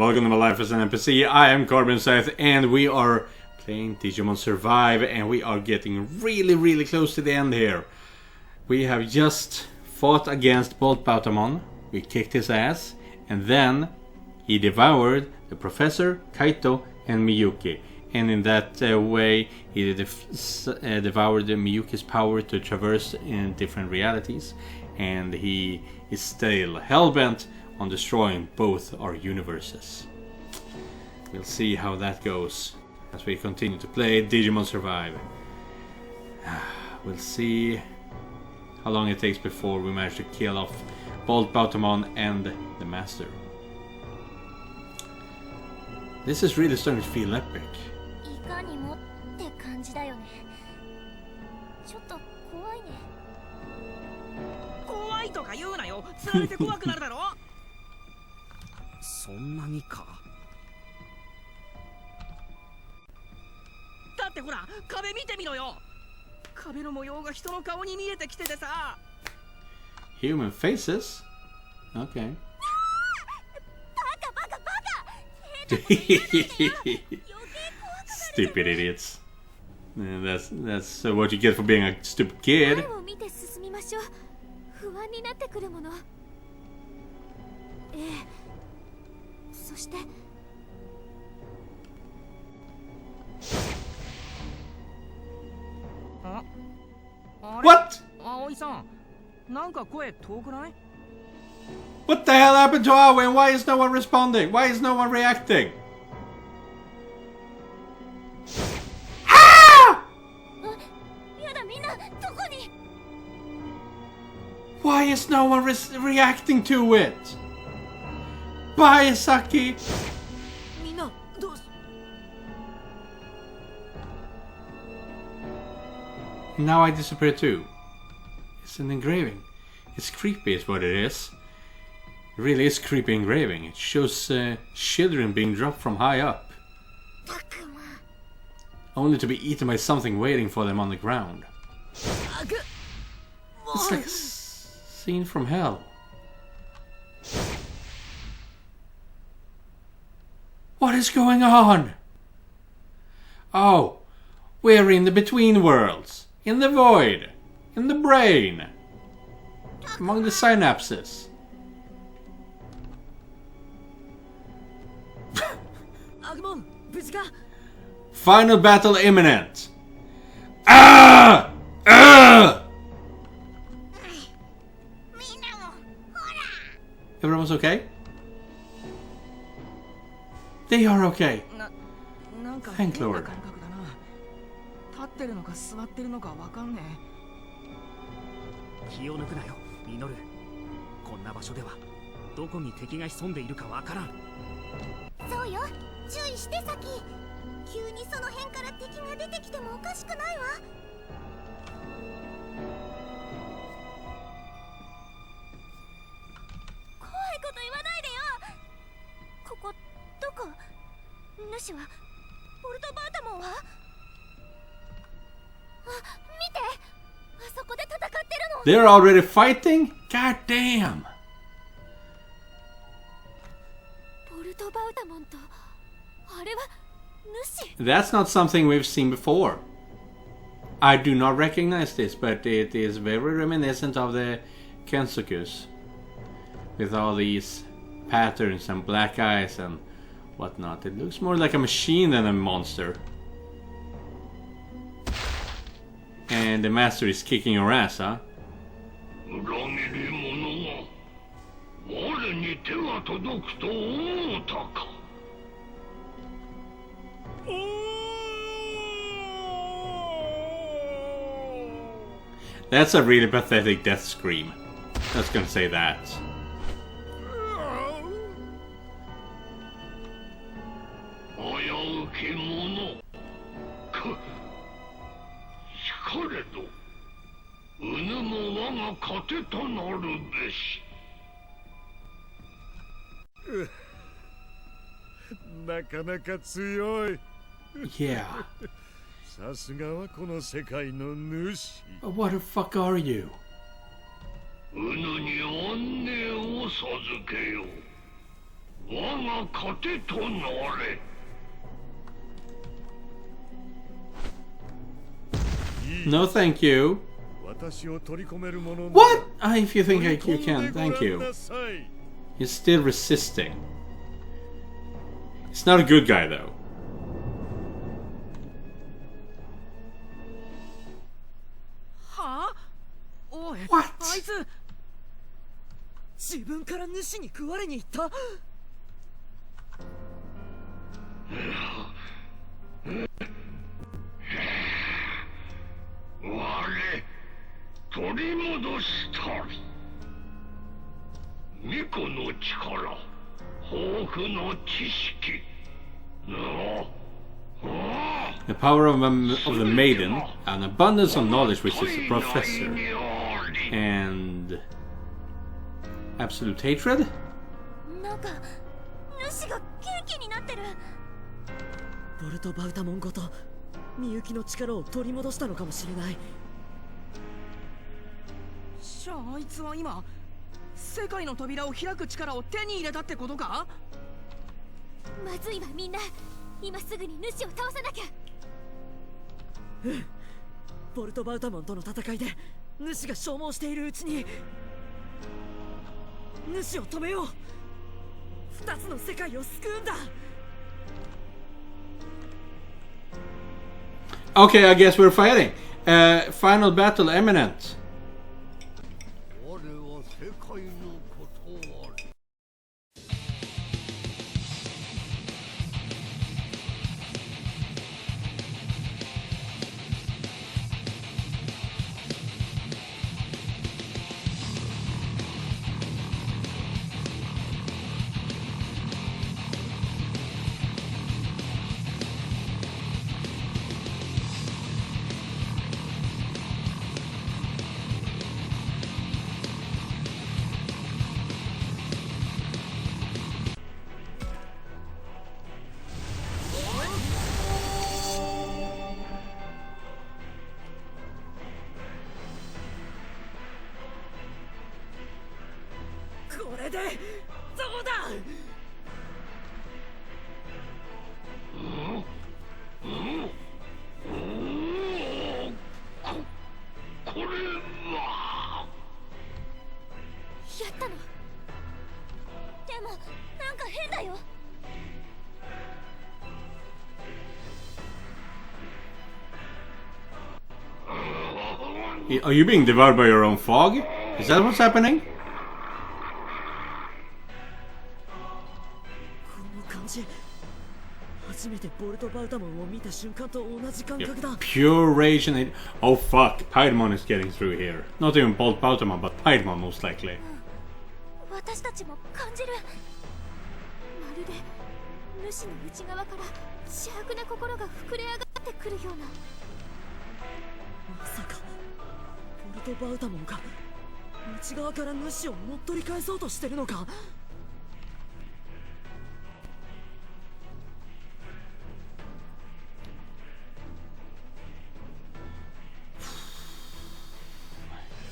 Welcome to my life as an NPC. I am Scythe, and we are playing Digimon Survive, and we are getting really close to the end here. We have just fought against P31. We kicked his ass, and then he devoured the Professor, Kaito, and Miyuki. And in that way, he devoured Miyuki's power to traverse in different realities. And he is still hellbent on destroying both our universes. We'll see how that goes as we continue to play Digimon Survive. We'll see how long it takes before we manage to kill off both P31 and the Master. This is really starting to feel epic. Human faces? Okay. Stupid idiots. That's what you get for being a stupid kid. What? What the hell happened to Aoi, and why is no one responding? Why is no one reacting? Ah! Why is no one reacting to it? Bye, Saki! Now I disappear too. It's an engraving. It's creepy is what it is. It really is creepy engraving. It shows children being dropped from high up. Only to be eaten by something waiting for them on the ground. It's like a scene from hell. What is going on? Oh, we're in the between worlds. In the void. In the brain. Among the synapses. Final battle imminent. Ah! Ah! Everyone's okay? They are okay. Thank Lord. They're already fighting? God damn! That's not something we've seen before. I do not recognize this, but it is very reminiscent of the Kensukus. With all these patterns and black eyes and whatnot. It looks more like a machine than a monster. And the Master is kicking your ass, huh? That's a really pathetic death scream. I was gonna say that. Yeah. What the fuck are you? うぬに安寧を授けよう。我が糧となれ。 No, thank you. 私を取り込めるものなら What? If you think you 取り込 can, んでご thank らん you. なさい。 He's still resisting. He's not a good guy, though. はあ、おい、 What? あいつ自分から主に食われに行った。我取り戻したり。巫女の力、豊富の知識。The power of the maiden, an abundance of knowledge which is a professor, and absolute hatred? なんか主が元気になってる。ボルトバウタモンごとみゆきの力を取り戻したのかもしれない。じゃああいつは今世界の扉を開く力を手に入れたってことか。まずいわ、みんな今すぐに主を倒さなきゃ。ボルトバウタモンとの戦いで主が消耗しているうちに主を止めよう。二つの世界を救うんだ。 Okay, I guess we're fighting. Final battle, Eminent. 我は世界のことあり。 これでどうだ。これはやったの。でもなんか変だよ。 Are you being devoured by your own fog? Is that what's happening? この感じ初めてボルトバウタモンを見た瞬間と同じ感 Yeah, 覚だ。 pure rage and hate. Oh fuck, Piedmon is getting through here. Not even Bolt Bautamon, but Piedmon most likely. 私たちも感じる。まるで主の内側から邪悪な心が膨れ上がってくるような。まさかボルトバウタモンが内側から主を乗っ取り返そうとしてるのか。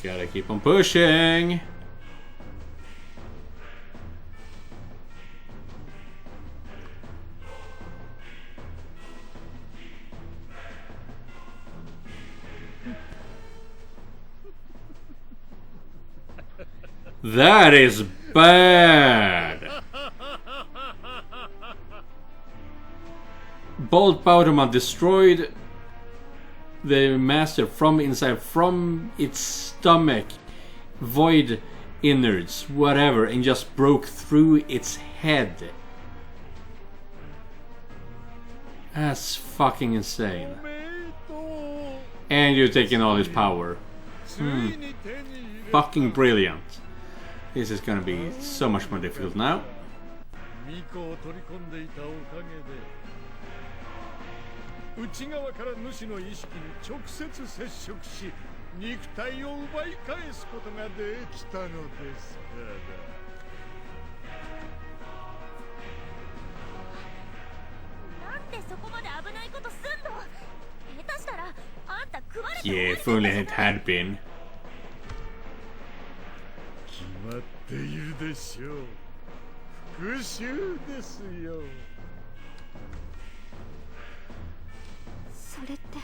Gotta keep on pushing. That is bad. Bolt Bautamon destroyed the master from inside, from its stomach, void innards, whatever, and just broke through its head. That's fucking insane. And you're taking all his power. Fucking brilliant. This is gonna be so much more difficult now. 巫女を取り込んでいたおかげで内側から主の意識に直接接触し肉体を奪い返すことができたのですから。 なんでそこまで危ないことすんの。下手したらあんた食われて Yeah, if only it had been. 決まっているでしょう。不復讐ですよ。それって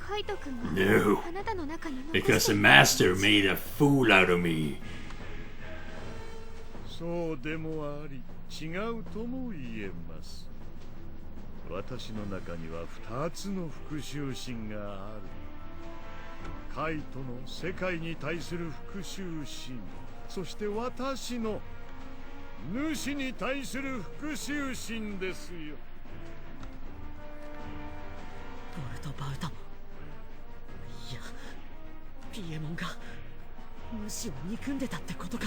カイト君が No, あなたの中に残 because して the いた master made a fool out of me. そうでもあり、違うとも言えます。私の中には2つの復讐心がある。カイトの世界に対する復讐心、そして私の主に対する復讐心ですよ。ボルトバウタモン、いやピエモンが主を憎んでたってことか。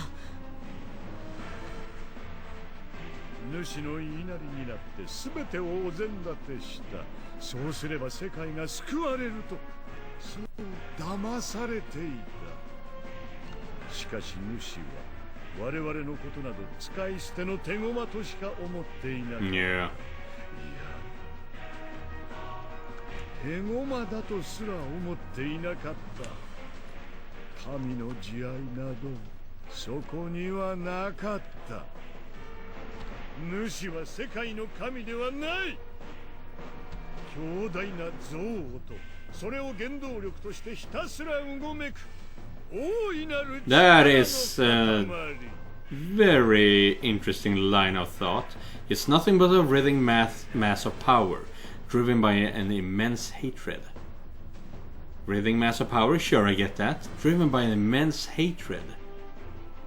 主の言いなりになって全てをお膳立てした。そうすれば世界が救われると、そう騙されていた。しかし主は我々のことなど使い捨ての手駒としか思っていなかった。Yeah. いや、手駒だとすら思っていなかった。神の慈愛などそこにはなかった。主は世界の神ではない。強大な憎悪とそれを原動力としてひたすらうごめく大いなる That is塊。 very interesting line of thought. It's nothing but a writhing mass of power, driven by an immense hatred. Writhing mass of power, sure, I get that. Driven by an immense hatred.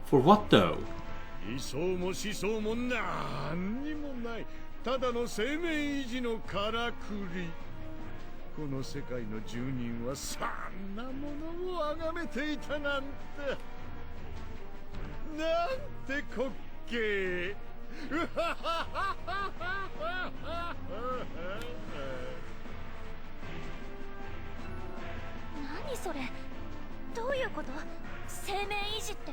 For what though? 理想も思想もなんにもない、ただの生命維持のからくり。この世界の住人はそんなものを崇めていたなんて、なんて滑稽。何それ、どういうこと？生命維持って。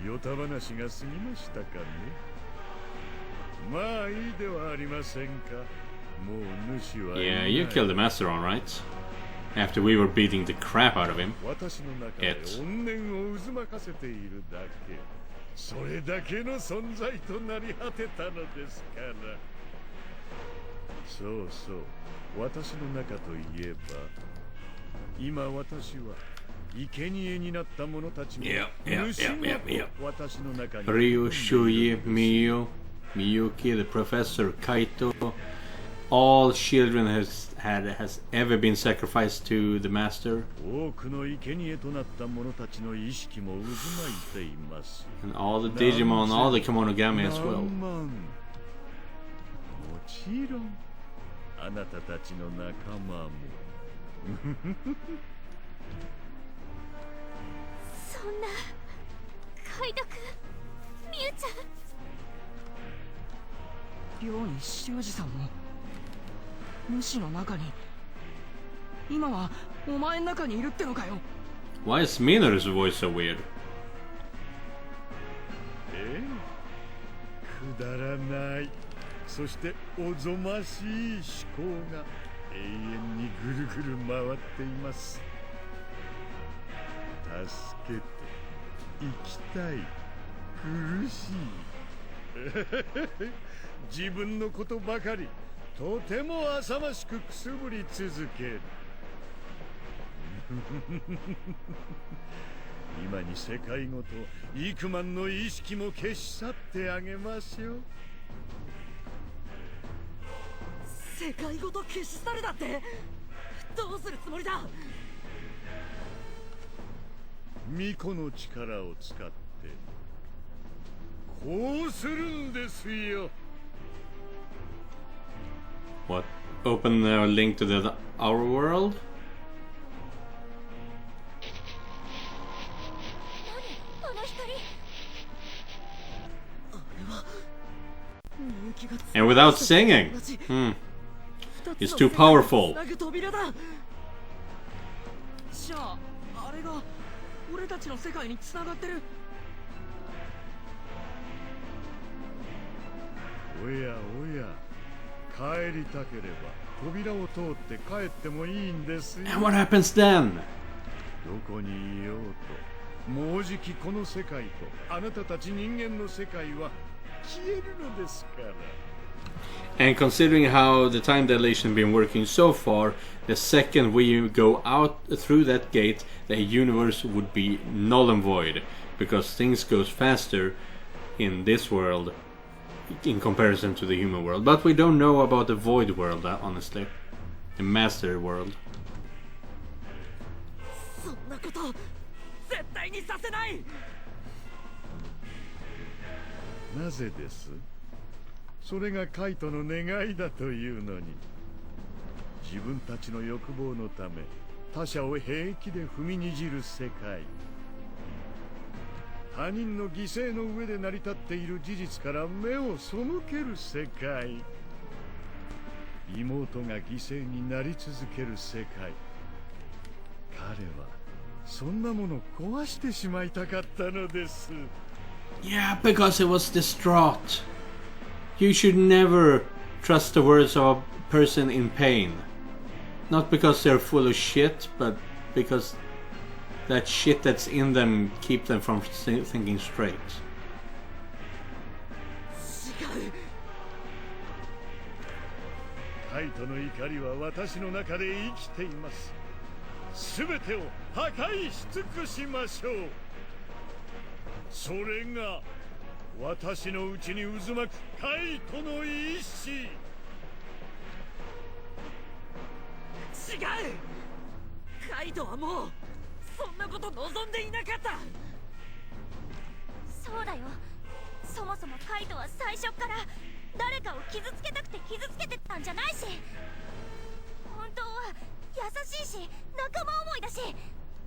ヨタ話が過ぎましたかね。まあいいではありませんか。もう主は Yeah, you killed the master, alright. After we were beating the crap out of him. 私の中で怨念を渦巻かせているだけ。それだけの存在となり果てたのですから。そうそう、私の中といえば、今私は生贄になった者たちの主を私の中に。Ryu, Shuyi, Miyu, Miyuki, the professor, Kaito, all children has ever been sacrificed to the master. 多くの生贄となった者たちの意識も渦巻いています。 And all the Digimon, all the Kemonogami as well. もちろんあなたたちの仲間も。そんな、カイト君、ミユちゃん。寮に修二さんも主の中に、今はお前の中にいるってのかよ。 Why is Minoru's voice so weird? ええ、くだらない、そしておぞましい思考が永遠にぐるぐる回っています。助けて、生きたい、苦しい。自分のことばかりとても浅ましくくすぶり続ける。今に世界ごと幾万の意識も消し去ってあげましょう。世界ごと消し去るだって。どうするつもりだ。巫女の力を使ってこうするんですよ。 What? Open a link to our world? あの光。 And without singing. It's too powerful. じゃあ、あれが俺たちの世界に繋がってる。おやおや、帰りたければ扉を通って帰ってもいいんですよ。 And what happens then? どこにいようともうじきこの世界とあなたたち人間の世界は消えるのですから。 And considering how the time dilation been working so far, the second we go out through that gate, the universe would be null and void, because things goes faster in this world in comparison to the human world. But we don't know about the void world, honestly. The master world. そんなこと絶対にさせない。なぜです？それがカイトの願いだというのに。自分たちの欲望のため他者を平気で踏みにじる世界。他人の犠牲の上で成り立っている事実から目を背ける世界。妹が犠牲になり続ける世界。彼はそんなもの壊してしまいたかったのです。 Yeah, because it was distraught. You should never trust the words of a person in pain. Not because they're full of shit, but because that shit that's in them keep them from thinking straight. 違う。カイトの怒りは私の中で生きています。すべてを破壊し尽くしましょう。それが私のうちに渦巻くカイトの意志。違う。カイトはもうそんなこと望んでいなかった。そうだよ。そもそもカイトは最初から誰かを傷つけたくて傷つけてたんじゃないし、本当は優しいし仲間思いだし、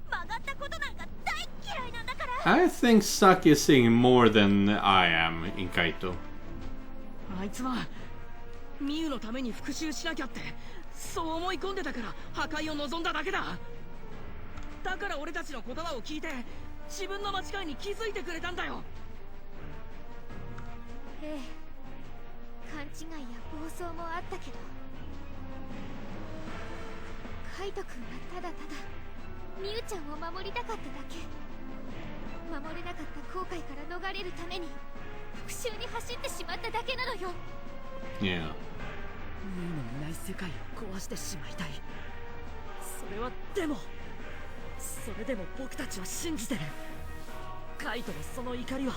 曲がったことなんか大嫌いなんだから。 I think Saki is seeing more than I am in Kaito. あいつはミユのために復讐しなきゃってそう思い込んでたから破壊を望んだだけだ。だから俺たちの言葉を聞いて自分の間違いに気づいてくれたんだよ。ええ、勘違いや暴走もあったけど、カイト君はただただミユちゃんを守りたかっただけ。守れなかった後悔から逃れるために復讐に走ってしまっただけなのよ。 Yeah. ミユのいない世界を壊してしまいたい。それはでもそれでも僕たちは信じてる。カイトのその怒りは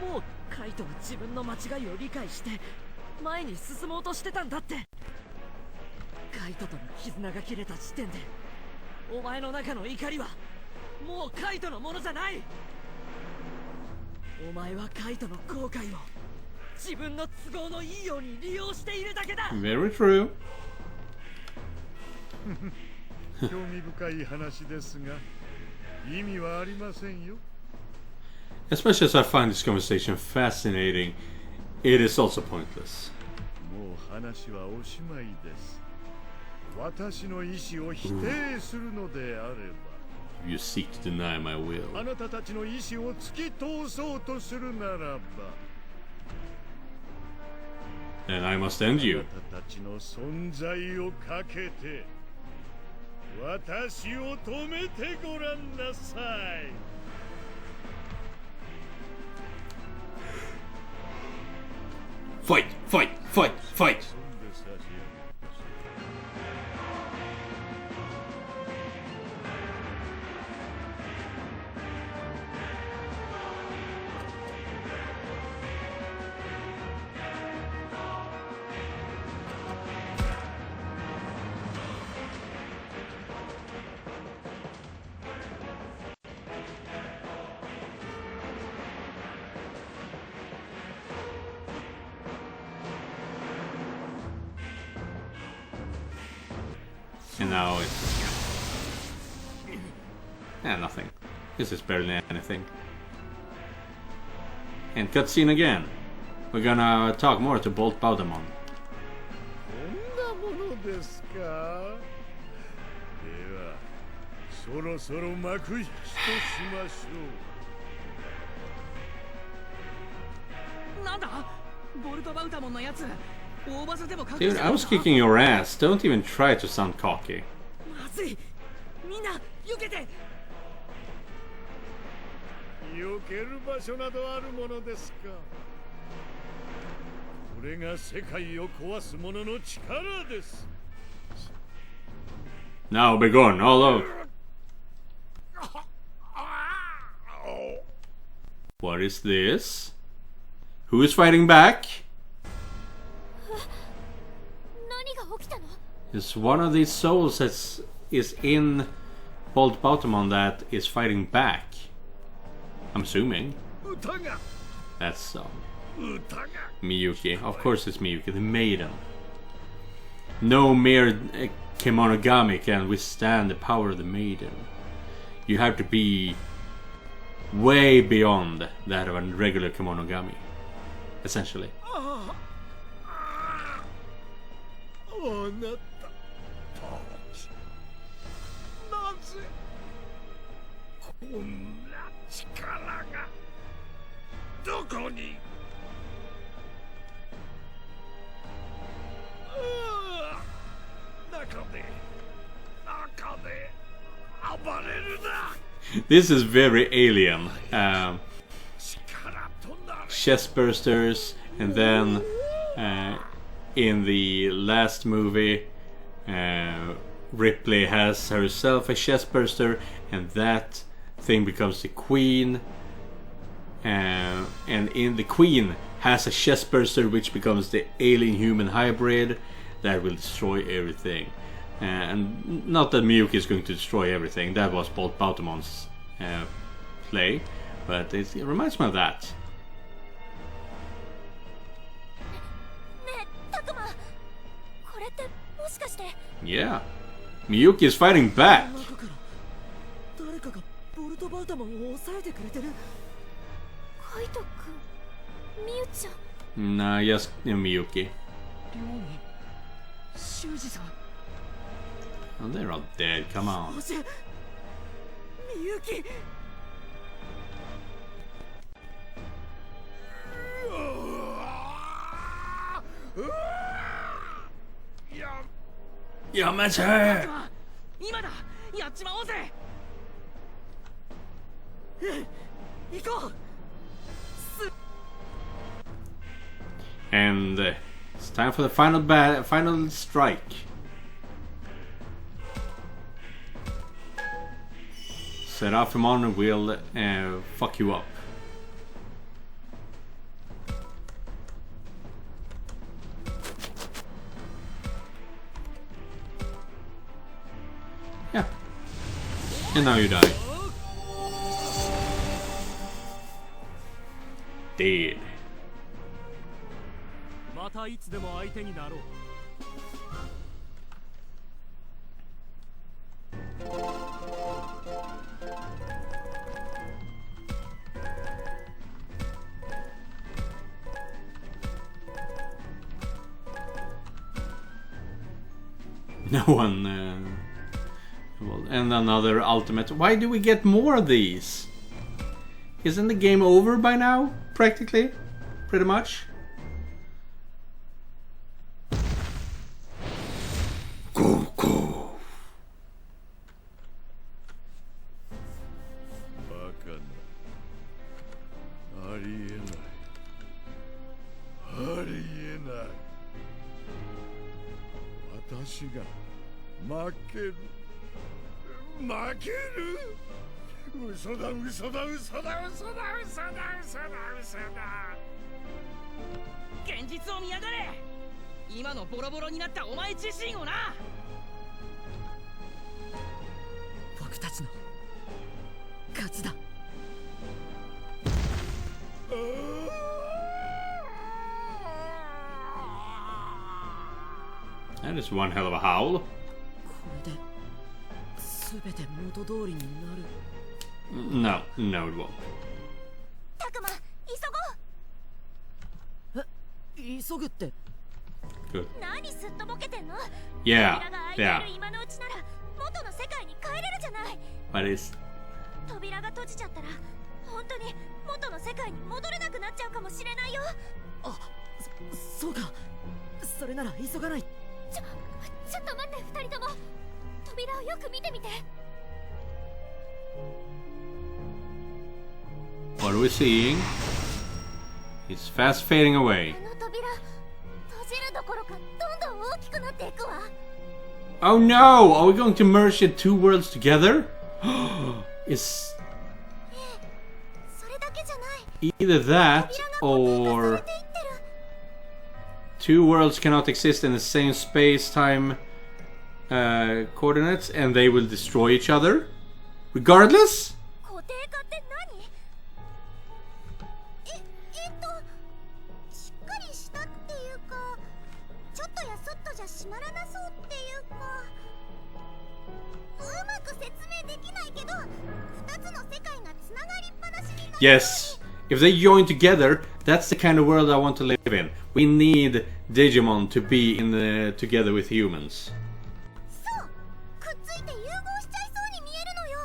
もうカイトは自分の間違いを理解して前に進もうとしてたんだって。カイトとの絆が切れた時点でお前の中の怒りはもうカイトのものじゃない。お前はカイトの後悔を自分の都合のいいように利用しているだけだ。 Very true. 興味深い話ですが意味はありませんよ。 Especially as I find this conversation fascinating, it is also pointless. もう話はおしまいです。私の意志を否定するのであれば、 If you seek to deny my あ will, なたたちの意志を突き通そうとするならば、 then I must end あ you. なたたちの存在をかけて私を止めてごらんなさい。 Fight! Fight! Fight! Fight! And now it's... nothing. This is barely anything. And cutscene again. We're gonna talk more to Bolt Baudamon. こんなものですか。ではそろそろ幕引きとしましょう。なんだボルトバウタモンのやつ。 Dude, I was kicking your ass. Don't even try to sound cocky. まずい。みんな避けて。避ける場所などあるものですか。これが世界を壊す者の力です。 Now be gone, all of. What is this? Who is fighting back? 何が起きたの？ It's one of these souls that is in Bolt Bautamon that is fighting back. I'm assuming. That's Miyuki. Of course it's Miyuki, the maiden. No mere Kemonogami can withstand the power of the maiden. You have to be way beyond that of a regular Kemonogami, essentially. こんな力がどこに。中で暴れるな。 This is very alien. Chest bursters, and then in the last movie, Ripley has herself a chest burster, and that thing becomes the queen. And in the queen has a chest burster, which becomes the alien-human hybrid that will destroy everything. And not that Miyuki is going to destroy everything. That was Bolt Bautamon's play, but it reminds me of that. ねえ、タクマ、これってもしかして。 Yeah, Miyuki is fighting back. 中から誰かがボルトバータマンを抑えてくれてる。カイト君、ミユちゃん。 Nah, just Miyuki. 両人、修二さん。 Oh, they're all dead. Come on. そしてみゆき。 Yamato! 今だ、やっちまおうぜ。行こう。 And it's time for the final strike. Seraphimon will fuck you up. Yeah. And now you die. Dead. またいつでも相手になろう。 No one. Well, and another ultimate. Why do we get more of these? Isn't the game over by now? Practically? Pretty much? Go, go. バカな。ありえない。ありえない。私が負ける。負ける。嘘だ嘘だ嘘だ嘘だ嘘だ嘘だ嘘だ。現実を見やがれ。今のボロボロになったお前自身をな。僕たちの勝ちだ。 That is one hell of a howl. これで全て元通りになる。 No, no it won't. タクマ、急ごう。急ぐって。 Good. 何すっとぼけてんの？ Yeah, 扉が開い yeah. てる今のうちなら元の世界に帰れるじゃない。 But it's 扉が閉じちゃったら本当に元の世界に戻れなくなっちゃうかもしれないよ。あ、そうか。それなら急がない。ちょっと待って、二人とも扉をよく見てみて。What are we seeing? It's fast fading away. あの扉閉じるどころかどんどん大きくなっていくわ。 Oh no! Are we going to merge the two worlds together? It's それだけじゃない。 either that 扉が固定 or されていってる。 two worlds cannot exist in the same space-time coordinates and they will destroy each other? Regardless? 固定化って何？しっかりしたっていうか、ちょっとやそっとじゃ閉まらなそうっていうか、うまく説明できないけど、二つの世界がつながりっぱなしになる。 Yes. If they join together, that's the kind of world I want to live in. We need Digimon to be together with humans. そう、くっついて融合しちゃいそうに見えるのよ。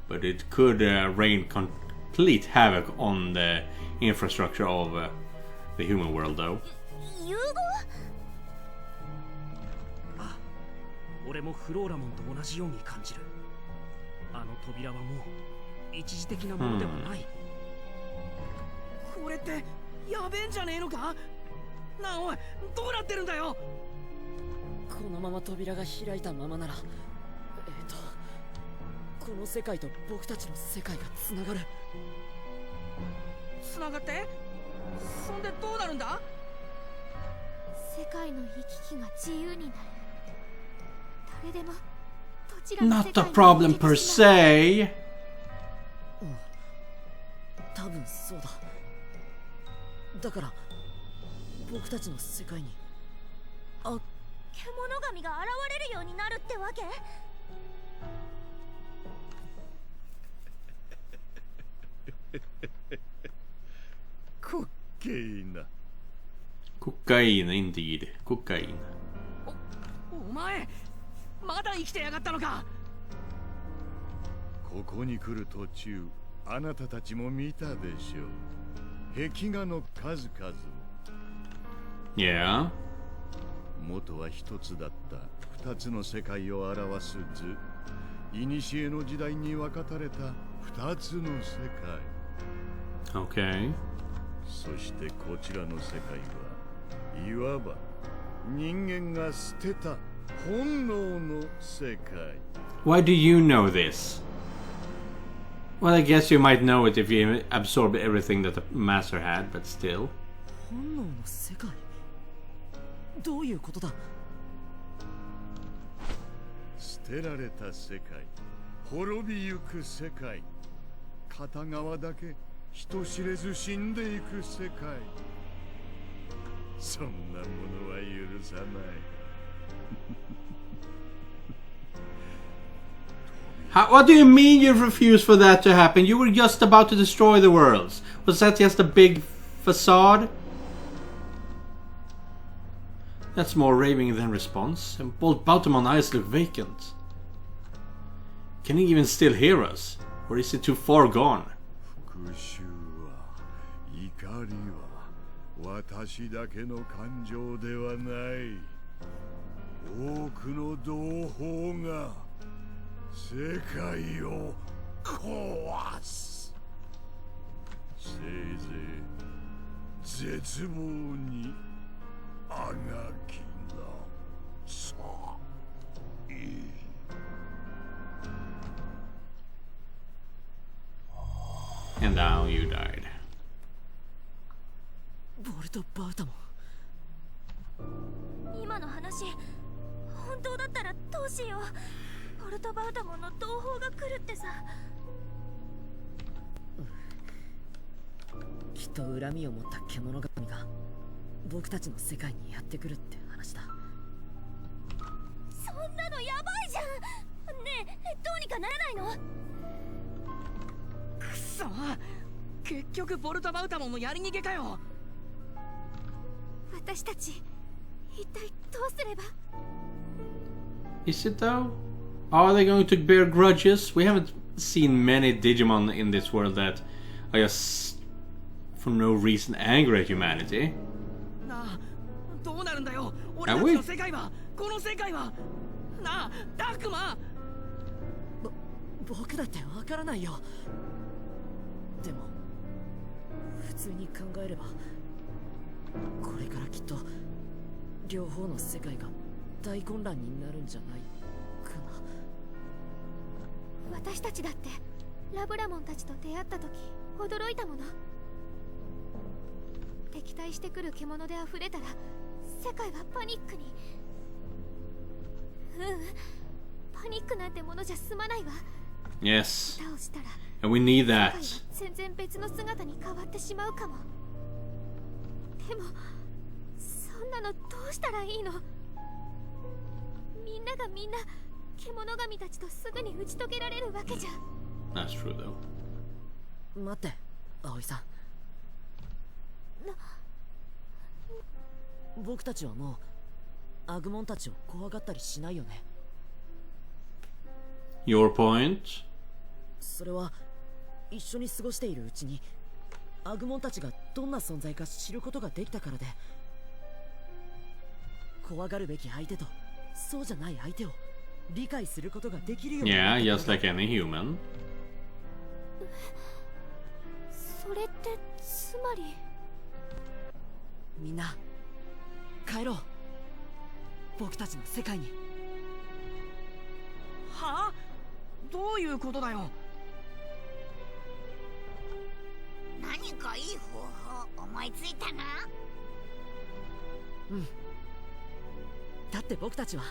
But it could rain complete havoc on the infrastructure of the human world, though. 融合？俺もフローラモンと同じように感じる。あの扉はもう一時的なものではない。これってやべえんじゃねえのか？なあおい、どうなってるんだよ。このまま扉が開いたままなら、この世界と僕たちの世界がつながる。つながって？そんでどうなるんだ？世界の行き来が自由になる。誰でもどちらの世 Not 界 a に problem 行き per 来しな se. 多分そうだ。だから僕たちの世界に獣神が現れるようになるってわけ？滑稽な。 Cocaine, indeed. Cocaine. お前まだ生きてやがったのか。ここに来る途中、あなたたちも見たでしょう。壁画の数々。 Yeah. 元は一つだった二つの世界を表す図。古の時代に分かたれた二つの世界。 Okay. そしてこちらの世界はいわば人間が捨てた本能の世界。 Why do you know this? Well, I guess you might know it if you absorb everything that the master had, but still. 本能の世界？どういうことだ？捨てられた世界、滅びゆく世界、片側だけ人知れず死んでいく世界。そんなものは許さない。What do you mean you refuse for that to happen? You were just about to destroy the worlds. Was that just a big facade? That's more raving than response. And both Baltimore eyes look vacant. Can he even still hear us? Or is it too far gone? 復讐は、怒りは、私だけの感情ではない。多くの同胞が世界を壊す。せいぜい絶望にあがきなさい。And now you died. ボルト・バウタモン。今の話本当だったらどうしよう。ポルトバウタモンの同胞が来るってさ。きっと恨みを持った獣神が僕たちの世界にやってくるって話だ。そんなのやばいじゃん。ねえ、どうにかならないの？くそ、結局ボルト・バウタモンもやり逃げかよ。私たち一体どうすれば？ Is it though? Are they going to bear grudges? We haven't seen many Digimon in this world that are just for no reason angry at humanity. なあ、どうなるんだよ。 Are 俺たち we? の世界は、この世界は。なあ、ダークマン。僕だってわからないよ。でも通に考えればこれからきっと両方の世界が大混乱になるんじゃないかな。私たちだってラブラモンたちと出会った時驚いたもの。敵対してくる獣で溢れたら世界はパニックに。パニックなんてものじゃ済まないわ。 Yes. 倒したら And we need 世界 that. は全然別の姿に変わってしまうかも。でもそんなのどうしたらいいの。みんながみんな獣神たちとすぐに打ち解けられるわけじゃ。 That's true though. 待って葵さん、僕たちはもうアグモンたちを怖がったりしないよね。 Your point? それは一緒に過ごしているうちにアグモンたちがどんな存在か知ることができたからで、怖がるべき相手とそうじゃない相手を理解することができるようにな Yeah, った just like any human. それってつまり。みんな帰ろう、僕たちの世界に。はあ？どういうことだよ。何かいい方法思いついたな。うん、だって僕たちは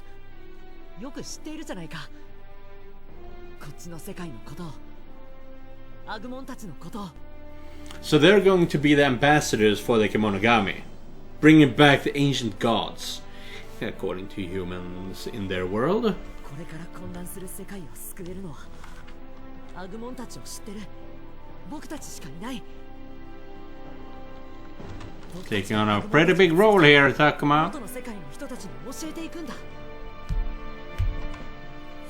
よく知っているじゃないか、こっちの世界のことを、アグモンたちのことを。 So they're going to be the ambassadors for the Kemonogami, bringing back the ancient gods, according to humans in their world. これから混乱する世界を救えるのはアグモンたちを知ってる僕たちしかいない。 Taking on a pretty big role here, Takuma. 元の世界の人たちに教えていくんだ。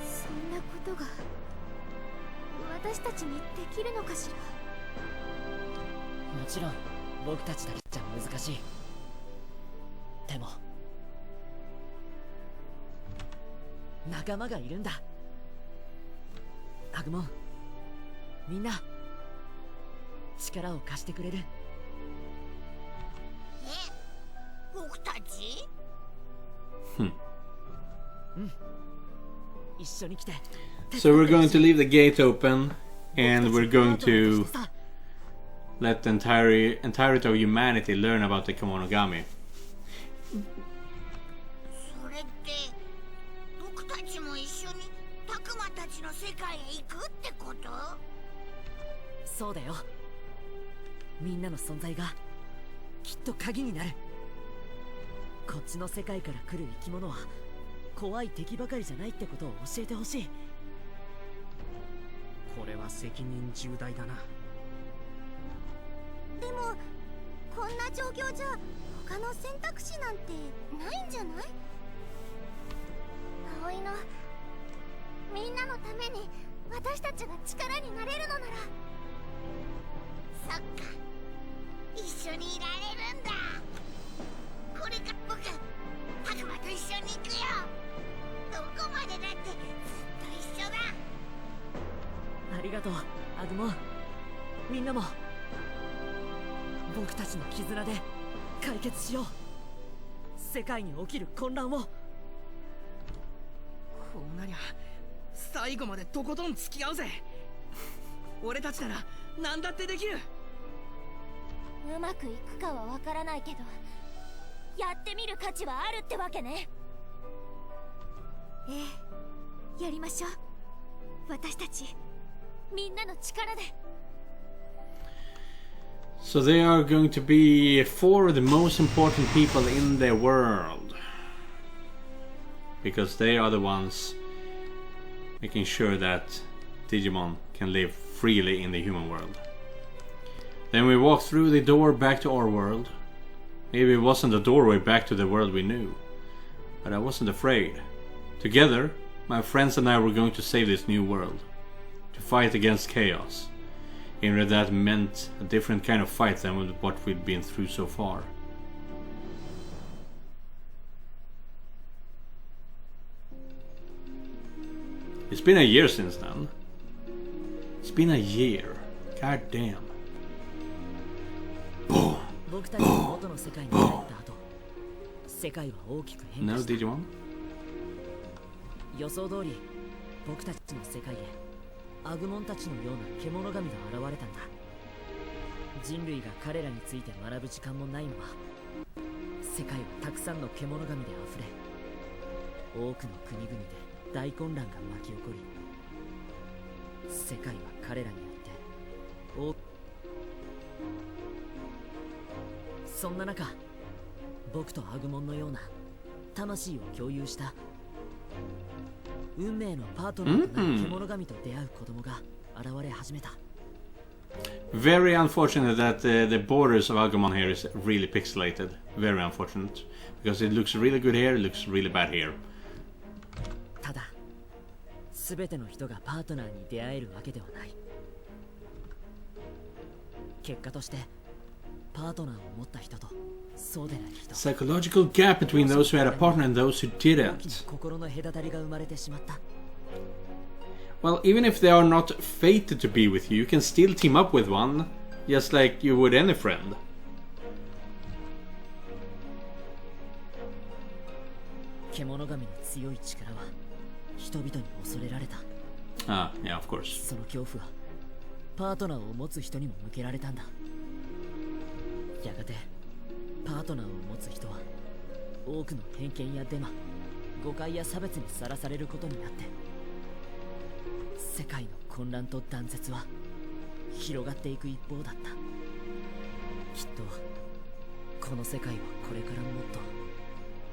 そんなことが私たちにできるのかしら。もちろん僕たちだけじゃ難しい。でも仲間がいるんだ。アグモン、みんな力を貸してくれる。僕たち？一緒に来て。 So we're going to leave the gate open, and we're going to let the entirety of humanity learn about the Kemonogami. それって僕たちも一緒にタクマたちの世界へ行くってこと？そうだよ。みんなの存在がきっと鍵になる。こっちの世界から来る生き物は怖い敵ばかりじゃないってことを教えてほしい。これは責任重大だな。でもこんな状況じゃ他の選択肢なんてないんじゃない？葵のみんなのために私たちが力になれるのなら。そっか、一緒にいられるんだ。これから僕タクマと一緒に行くよ。どこまでだってずっと一緒だ。ありがとうアグモン。みんなも僕たちの絆で解決しよう、世界に起きる混乱を。こうなりゃ最後までとことん付き合うぜ。俺たちなら何だってできる。うまくいくかはわからないけどやってみる価値はあるってわけね。ええ、やりましょう。私たちみんなの力で。 So they are going to be four of the most important people in the world, because they are the ones making sure that Digimon can live freely in the human world. Then we walk through the door back to our world. Maybe it wasn't the doorway back to the world we knew, but I wasn't afraid. Together, my friends and I were going to save this new world, to fight against chaos. Even if that meant a different kind of fight than what we'd been through so far. It's been a year since then. It's been a year. God damn. 僕たちが元の世界に入った後、世界は大きく変化 No した。 Digimon? 予想通り、僕たちの世界へアグモンたちのような獣神が現れたんだ。人類が彼らについて学ぶ時間もないまま、世界はたくさんの獣神で溢れ、多くの国々で大混乱が巻き起こり、世界は彼らによってそんな中、僕とアグモンのような魂を共有した運命のパートナーとなる獣神と出会う子供が現れ始めた。Very unfortunate that the borders of Agumon here is really pixelated. Very unfortunate. Because it looks really good here, it looks really bad here. ただ、すべての人がパートナーに出会えるわけではない。結果として、パートナーを持った人とそうでない人、 Psychological gap between those who had a partner and those who 大きな didn't. 心の隔たりが生まれてしまった。 Well, even if they are not fated to be with you, you can still team up with one, just like you would any friend. 獣神の強い力は人々に恐れられた。 Ah, yeah, of course. その恐怖はパートナーを持つ人にも向けられたんだ。やがてパートナーを持つ人は多くの偏見やデマ、誤解や差別にさらされることになって、世界の混乱と断絶は広がっていく一方だった。きっとこの世界はこれからもっと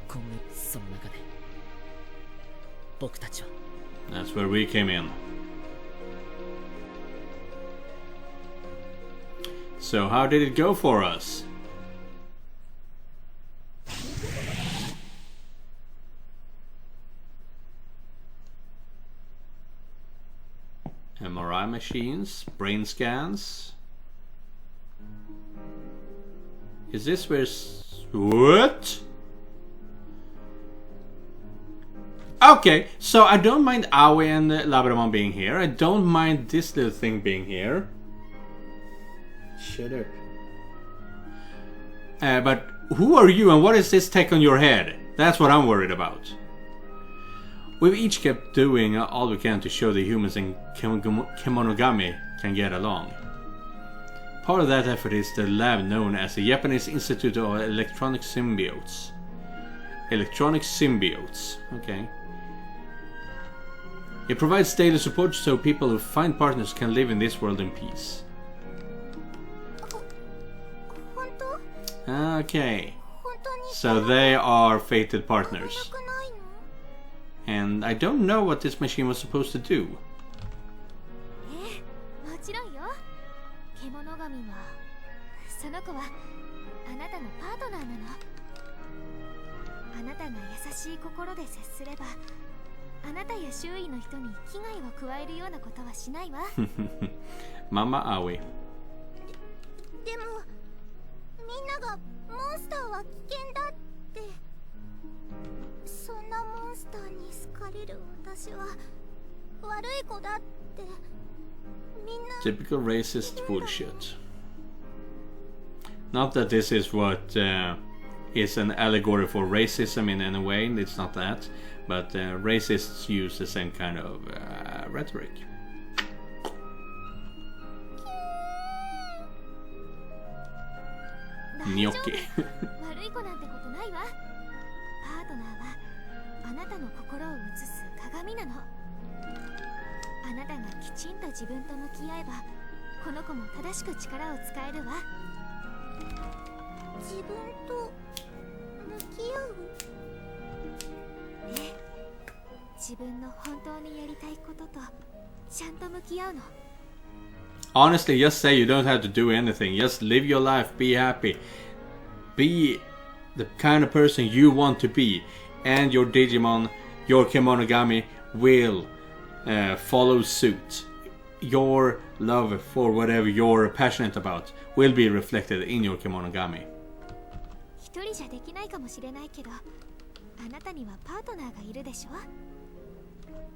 今月、その中で僕たちは That's where we came in. So how did it go for us? MRI machines, brain scans. Is this where... What? Okay, so I don't mind Aoi and Labramon being here. I don't mind this little thing being here. Shut up. But who are you and what is this tech on your head? That's what I'm worried about. We've each kept doing all we can to show the humans and Kemonogami can get along. Part of that effort is the lab known as the Japanese Institute of Electronic Symbiotes. Electronic Symbiotes, okay. It provides daily support so people who find partners can live in this world in peace. 本当？ Okay, 本当に so they are fated な partners. くないの？ And I don't know what this machine was supposed to do. もちろんよ。獣神はその子はあなたのパートナーなの。あなたが優しい心で接すれば、あなたや周囲の人に危害を加えるようなことはしないわ。Mama Aoi. でもみんながモンスターは危険だって、そんなモンスターに好かれる私は悪い子だってみんな。 Typical racist bullshit. Not that this is what is an allegory for racism in any way, it's not that. But racists use the same kind of rhetoric. Gnocchi. 悪い子なんてことないわ。パートナーはあなたの心を映す鏡なの。あなたがきちんと自分と向き合えば、この子も正しく力を使えるわ。自分と向き合う？ええ、自分の本当にやりたいこととちゃんと向き合うの。 Honestly, just say you don't have to do anything. Just live your life, be happy. Be the kind of person you want to be. And your Digimon, your Kemonogami will follow suit. Your love for whatever you're passionate about will be reflected in your Kemonogami. 一人じゃできないかもしれないけど、あなたにはパートナーがいるでしょ。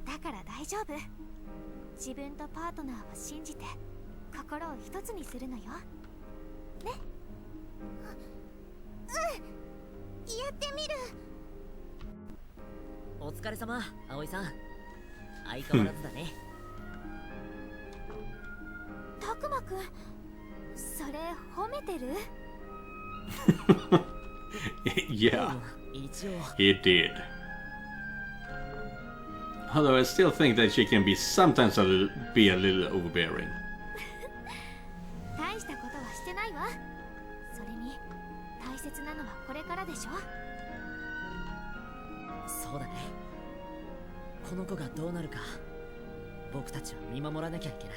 だから大丈夫。自分とパートナーを信じて心を一つにするのよ。ね。やってみる。お疲れ様、葵さん。相変わらずだね。たくまくん、それ褒めてる？Yeah, 一応 he did. Although I still think that she can be sometimes be a little overbearing. 大したことはしてないわ。それに大切なのはこれからでしょ。そうだね。この子がどうなるか僕たちは見守らなきゃいけない。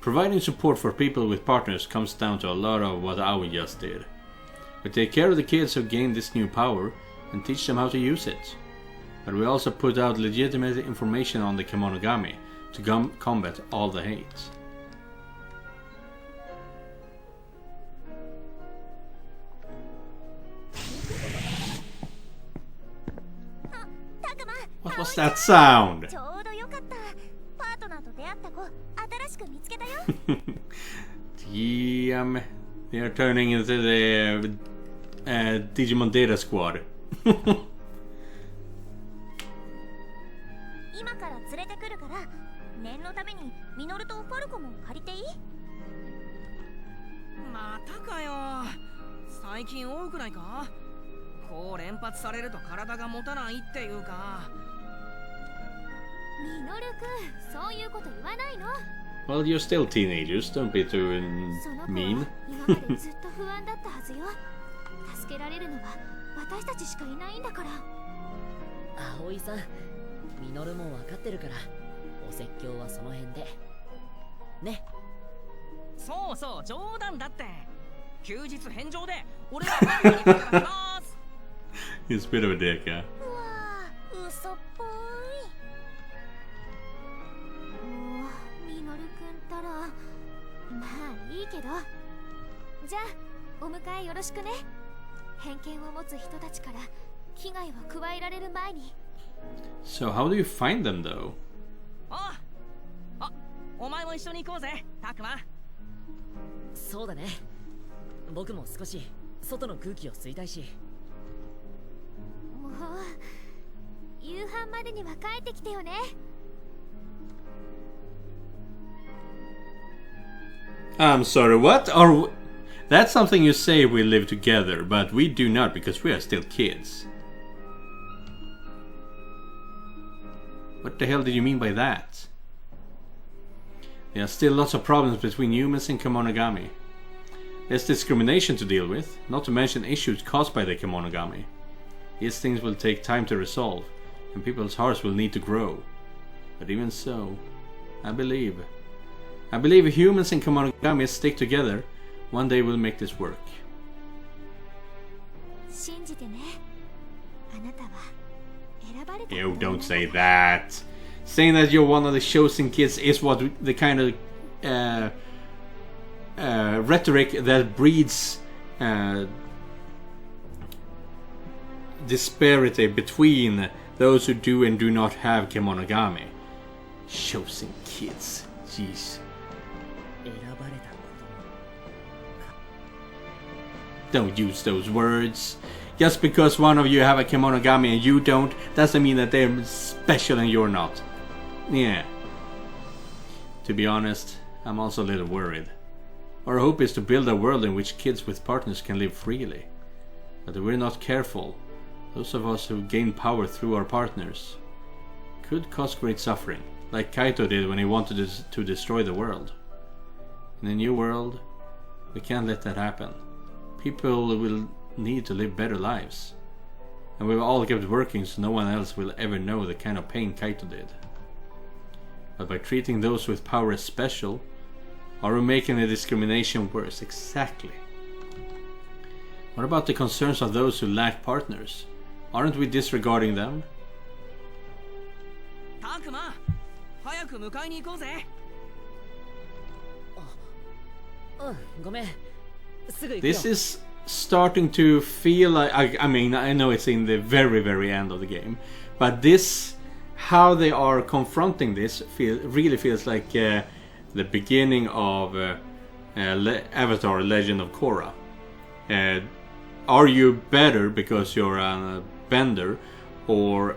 Providing support for people with partners comes down to a lot of what Aoi just did. We take care of the kids who gain this new power and teach them how to use it. But we also put out legitimate information on the Kemonogami to combat all the hate. What was that sound? ちょうどよかった。パートナーと出会った子、新しく見つけたよ。Damn, they are turning into the Digimon Data Squad. 今から連れてくるから、念のためにミノルとファルコも借りていい？またかよ。最近多くないか？こう連発されると体が持たないっていうか。ミノルくん、そういうこと言わないの。Well, you're still teenagers, don't be too その子は mean. 今までずっと不安だったはずよ。助けられるのは私たちしかいないんだから。葵さん、ミノルも分かってるから、お説教はその辺で。ね。そうそう、冗談だって。休日返上で俺がパンにかけます。He's a bit of a dick, yeah. うわぁ、嘘っぽい。もうミノルくんったら、まあいいけど。じゃあお迎えよろしくね。偏見を持つ人たちから危害を加えられる前に。 So how do you find them though? あ、お前も一緒に行こうぜ、タクマ。そうだね。僕も少し外の空気を吸いたいし。もう夕飯までには帰ってきてよね。I'm sorry, what? Or that's something you say we live together, but we do not because we are still kids. What the hell did you mean by that? There are still lots of problems between humans and Kemonogami. There's discrimination to deal with, not to mention issues caused by the Kemonogami. These things will take time to resolve, and people's hearts will need to grow. But even so, I believe humans and Kemonogami stick together. One day we'll make this work. 信じてね。あなたは選ばれた。 Ew, don't say that. Saying that you're one of the chosen kids is what the kind of rhetoric that breeds disparity between those who do and do not have Kemonogami. Chosen kids. Jeez. 選ばれた子 Don't use those words. Just because one of you have a Kemonogami and you don't, doesn't mean that they're special and you're not. Yeah. To be honest, I'm also a little worried. Our hope is to build a world in which kids with partners can live freely. But if we're not careful, those of us who gain power through our partners could cause great suffering, like Kaito did when he wanted to destroy the world. In a new world, we can't let that happen. People will need to live better lives. And we've all kept working so no one else will ever know the kind of pain Kaito did. But by treating those with power as special, are we making the discrimination worse? Exactly. What about the concerns of those who lack partners? Aren't we disregarding them? タクマ、早く迎えに行こうぜ。ごめん。すぐ行くよ。 This is starting to feel like, I mean, I know it's in the very, very end of the game, but this how they are confronting this really feels like the beginning of Avatar: Legend of Korra. Are you better because you're a bender, or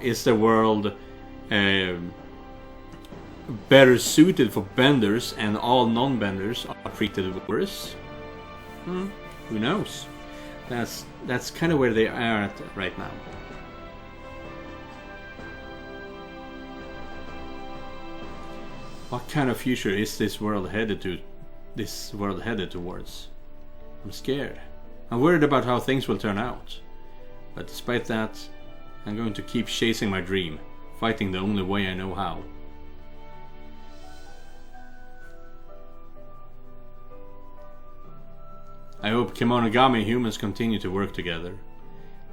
is the world better suited for benders and all non-benders are treated worse? Who knows? That's kind of where they are at right now. What kind of future is this world headed towards? I'm scared. I'm worried about how things will turn out. But despite that, I'm going to keep chasing my dream, fighting the only way I know how. I hope Kemonogami humans continue to work together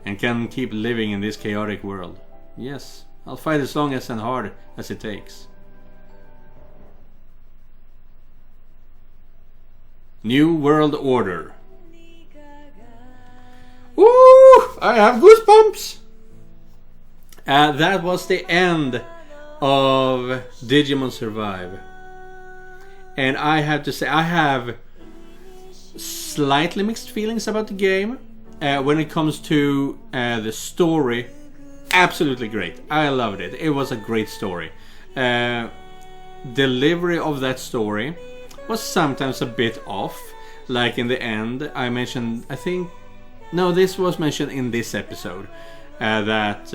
and can keep living in this chaotic world. Yes, I'll fight as long and hard as it takes. New World Order. Ooh, I have goosebumps! That was the end of Digimon Survive. And I have to say, I have slightly mixed feelings about the game. When it comes to the story, absolutely great. I loved it. It was a great story. Delivery of that story was sometimes a bit off. Like in the end, I mentioned, this was mentioned in this episode, that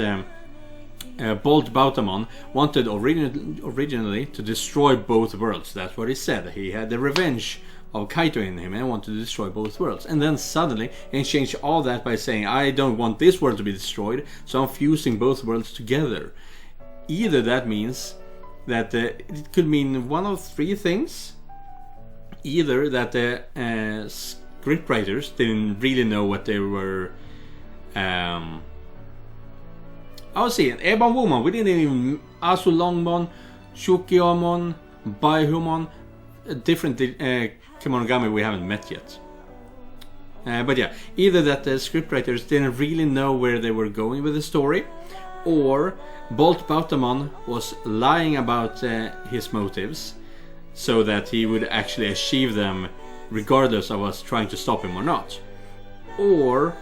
Bolt Bautamon wanted originally to destroy both worlds. That's what he said. He had the revenge of Kaito in him and wanted to destroy both worlds. And then suddenly he changed all that by saying, I don't want this world to be destroyed, so I'm fusing both worlds together. Either that means that it could mean one of three things. Either that the scriptwriters didn't really know what they were. I was seeing Ebon Woman. We didn't even Asu Longmon, Shukyamon, Baihumon, different Kemonogami we haven't met yet. But yeah, either that the scriptwriters didn't really know where they were going with the story, or Bolt Bautamon was lying about his motives, so that he would actually achieve them regardless of us trying to stop him or not. Or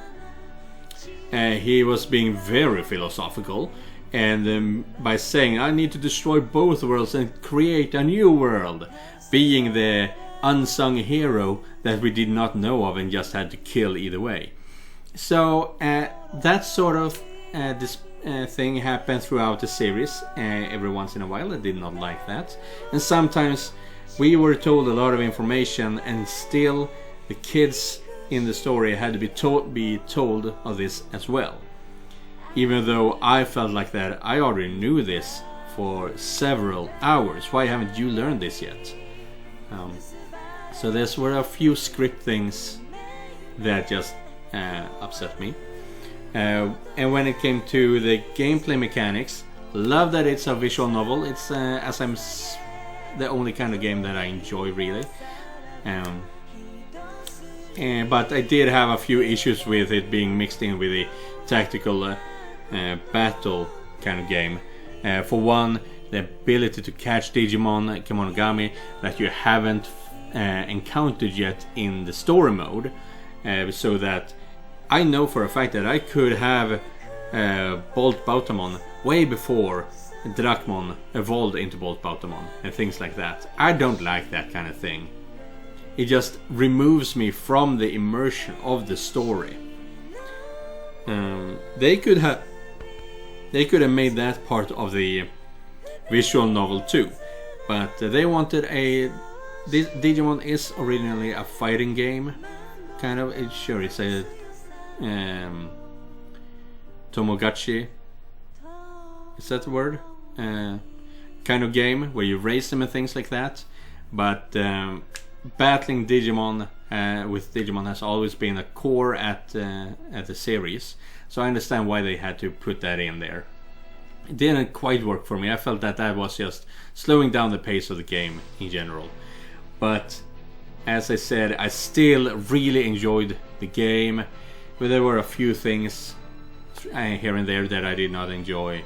he was being very philosophical, and by saying I need to destroy both worlds and create a new world, being the unsung hero that we did not know of and just had to kill either way. So that sort of this thing happened throughout the series every once in a while. I did not like that. And sometimes we were told a lot of information and still the kids in the story had to be told of this as well. Even though I felt like that I already knew this for several hours. Why haven't you learned this yet? So there were a few script things that just upset me. And when it came to the gameplay mechanics, love that it's a visual novel. It's as I'm the only kind of game that I enjoy really. But I did have a few issues with it being mixed in with the tactical battle kind of game. For one, the ability to catch Digimon Kemonogami that you haven't encountered yet in the story mode, so that I know for a fact that I could have Bolt Bautamon way before Drachmon evolved into Bolt Bautamon and things like that. I don't like that kind of thing. It just removes me from the immersion of the story. They could have made that part of the visual novel too, but they wanted Digimon is originally a fighting game, kind of. It's a Tomogachi. Is that the word? Kind of game where you race them and things like that. But battling Digimon with Digimon has always been a core at the series. So I understand why they had to put that in there. It didn't quite work for me. I felt that was just slowing down the pace of the game in general. But as I said, I still really enjoyed the game. But there were a few things here and there that I did not enjoy.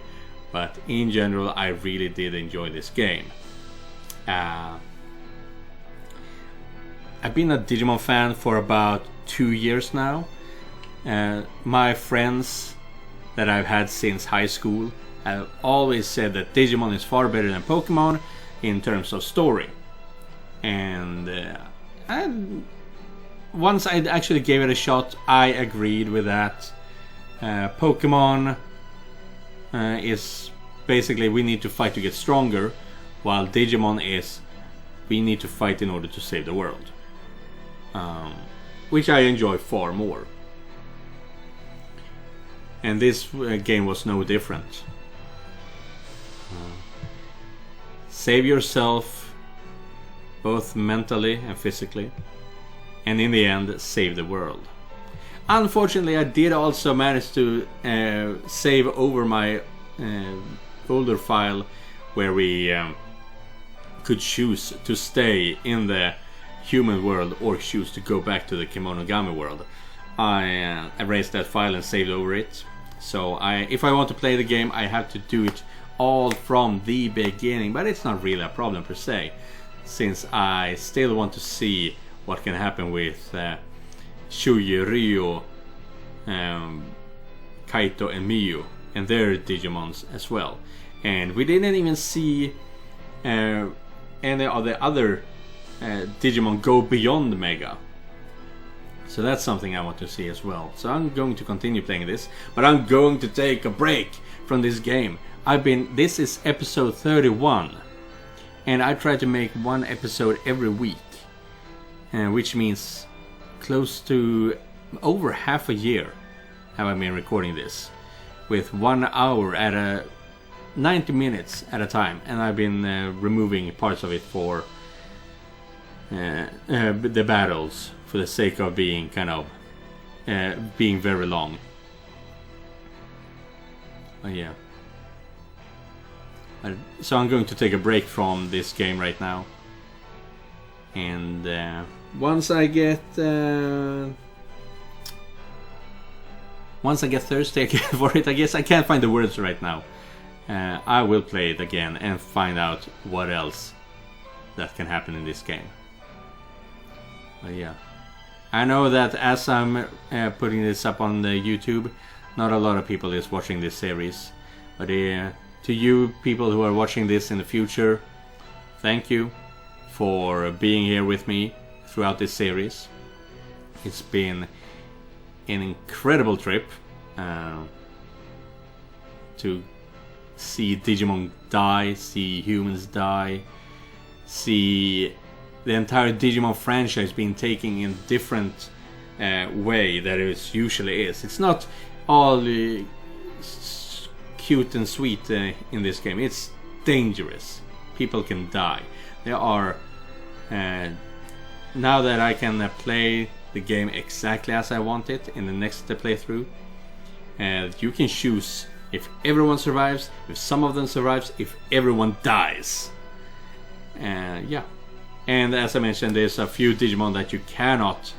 but in general I really did enjoy this game. I've been a Digimon fan for about 2 years now. My friends that I've had since high school have always said that Digimon is far better than Pokemon in terms of story. And once I actually gave it a shot, I agreed with that. Pokemon is basically we need to fight to get stronger, while Digimon is we need to fight in order to save the world. Which I enjoy far more. And this game was no different. Save yourself, both mentally and physically, and in the end save the world. Unfortunately, I did also manage to save over my folder file where we could choose to stay in the human world or choose to go back to the Kemonogami world. I erased that file and saved over it. So if I want to play the game, I have to do it all from the beginning, but it's not really a problem per se, since I still want to see what can happen with Shuyi, Ryo, Kaito and Miyu and their Digimons as well. And we didn't even see any of the other Digimon go beyond Mega. So that's something I want to see as well. So I'm going to continue playing this, but I'm going to take a break from this game. This is episode 31, and I try to make one episode every week, which means close to over half a year have I been recording this, with 1 hour at 90 minutes at a time, and I've been removing parts of it for the battles, for the sake of being being very long. Yeah. So I'm going to take a break from this game right now, and once I get thirsty for it, I guess I can't find the words right now. I will play it again and find out what else that can happen in this game. But yeah, I know that as I'm putting this up on the YouTube, not a lot of people is watching this series, but to you people who are watching this in the future, thank you for being here with me throughout this series. It's been an incredible trip to see Digimon die, see humans die, see the entire Digimon franchise being taken in a different way that it usually is. It's not all cute and sweet in this game. It's dangerous. People can die. There are now that I can play the game exactly as I want it in the next playthrough, you can choose if everyone survives, if some of them survives, if everyone dies. Yeah. And as I mentioned, there's a few Digimon that you cannot,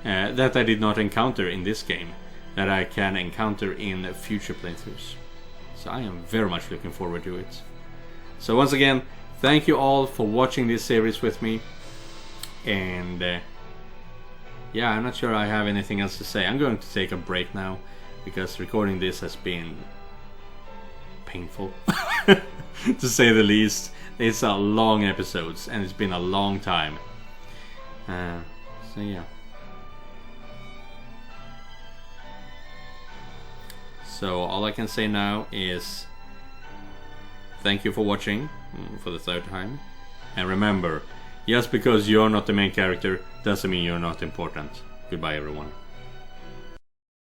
that I did not encounter in this game, that I can encounter in future playthroughs. So I am very much looking forward to it. So once again, thank you all for watching this series with me. And yeah, I'm not sure I have anything else to say. I'm going to take a break now, because recording this has been painful, to say the least. It's a long episodes, and it's been a long time. So yeah. So all I can say now is thank you for watching for the third time. And remember, just because you're not the main character doesn't mean you're not important. Goodbye everyone.